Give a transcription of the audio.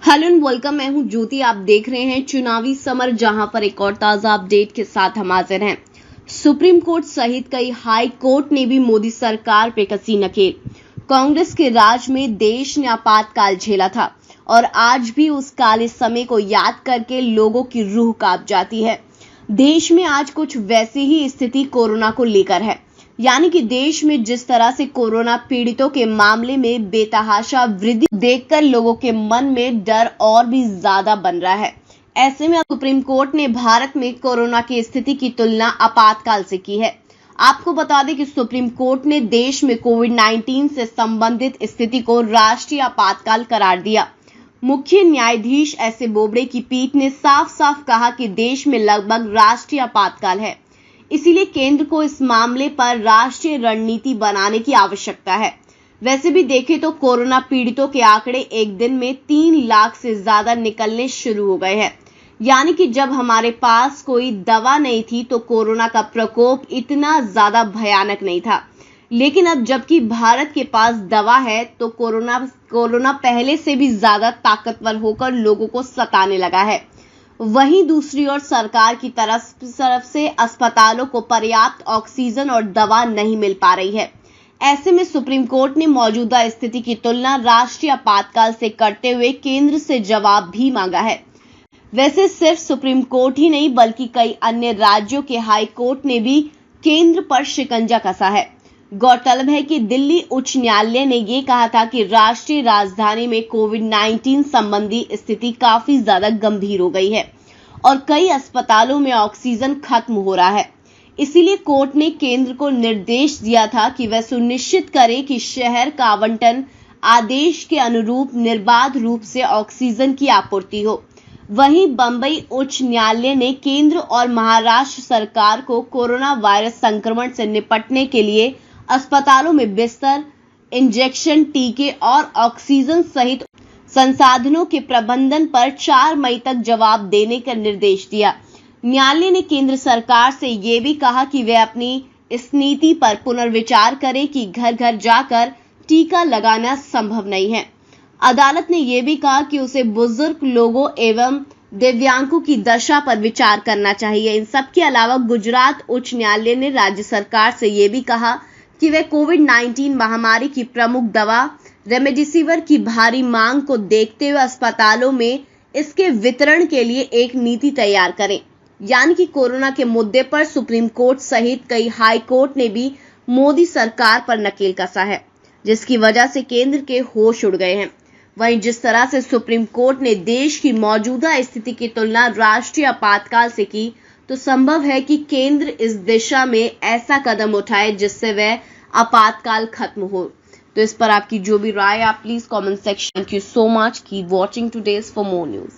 Hello and welcome. मैं हूं ज्योति। आप देख रहे हैं चुनावी समर, जहां पर एक और ताजा अपडेट के साथ हम हाजिर हैं। सुप्रीम कोर्ट सहित कई हाई कोर्ट ने भी मोदी सरकार पे कसी नकेल। कांग्रेस के राज में देश ने आपातकाल झेला था और आज भी उस काले समय को याद करके लोगों की रूह कांप जाती है। देश में आज कुछ वैसी ही स्थिति कोरोना को लेकर है, यानी कि देश में जिस तरह से कोरोना पीड़ितों के मामले में बेतहाशा वृद्धि देखकर लोगों के मन में डर और भी ज्यादा बन रहा है। ऐसे में सुप्रीम कोर्ट ने भारत में कोरोना की स्थिति की तुलना आपातकाल से की है। आपको बता दें कि सुप्रीम कोर्ट ने देश में कोविड-19 से संबंधित स्थिति को राष्ट्रीय आपातकाल करार दिया। मुख्य न्यायाधीश एस ए बोबड़े की पीठ ने साफ साफ कहा कि देश में लगभग राष्ट्रीय आपातकाल है, इसीलिए केंद्र को इस मामले पर राष्ट्रीय रणनीति बनाने की आवश्यकता है। वैसे भी देखें तो कोरोना पीड़ितों के आंकड़े एक दिन में 3 लाख से ज्यादा निकलने शुरू हो गए हैं, यानी कि जब हमारे पास कोई दवा नहीं थी तो कोरोना का प्रकोप इतना ज्यादा भयानक नहीं था, लेकिन अब जबकि भारत के पास दवा है तो कोरोना पहले से भी ज्यादा ताकतवर होकर लोगों को सताने लगा है। वहीं दूसरी ओर सरकार की तरफ से अस्पतालों को पर्याप्त ऑक्सीजन और दवा नहीं मिल पा रही है। ऐसे में सुप्रीम कोर्ट ने मौजूदा स्थिति की तुलना राष्ट्रीय आपातकाल से करते हुए केंद्र से जवाब भी मांगा है। वैसे सिर्फ सुप्रीम कोर्ट ही नहीं बल्कि कई अन्य राज्यों के हाई कोर्ट ने भी केंद्र पर शिकंजा कसा है। गौरतलब है कि दिल्ली उच्च न्यायालय ने ये कहा था कि राष्ट्रीय राजधानी में कोविड-19 संबंधी स्थिति काफी ज्यादा गंभीर हो गई है और कई अस्पतालों में ऑक्सीजन खत्म हो रहा है। इसीलिए कोर्ट ने केंद्र को निर्देश दिया था कि वह सुनिश्चित करे कि शहर का आवंटन आदेश के अनुरूप निर्बाध रूप से ऑक्सीजन की आपूर्ति हो। वहीं बंबई उच्च न्यायालय ने केंद्र और महाराष्ट्र सरकार को कोरोना वायरस संक्रमण से निपटने के लिए अस्पतालों में बिस्तर, इंजेक्शन, टीके और ऑक्सीजन सहित संसाधनों के प्रबंधन पर 4 मई तक जवाब देने का निर्देश दिया। न्यायालय ने केंद्र सरकार से यह भी कहा कि वह अपनी इस नीति पर पुनर्विचार करे कि घर घर जाकर टीका लगाना संभव नहीं है। अदालत ने यह भी कहा कि उसे बुजुर्ग लोगों एवं दिव्यांगों की दशा पर विचार करना चाहिए। इन सब के अलावा गुजरात उच्च न्यायालय ने राज्य सरकार से यह भी कहा कि वे कोविड-19 महामारी की प्रमुख दवा रेमडेसिविर की भारी मांग को देखते हुए अस्पतालों में इसके वितरण के लिए एक नीति तैयार करें। यानी कि कोरोना के मुद्दे पर सुप्रीम कोर्ट सहित कई हाई कोर्ट ने भी मोदी सरकार पर नकेल कसा है, जिसकी वजह से केंद्र के होश उड़ गए हैं। वहीं जिस तरह से सुप्रीम कोर्ट ने देश की मौजूदा स्थिति की तुलना राष्ट्रीय आपातकाल से की, तो संभव है कि केंद्र इस दिशा में ऐसा कदम उठाए जिससे वह आपातकाल खत्म हो। तो इस पर आपकी जो भी राय, आप please comment section. Thank you so much. Keep watching today's for more news.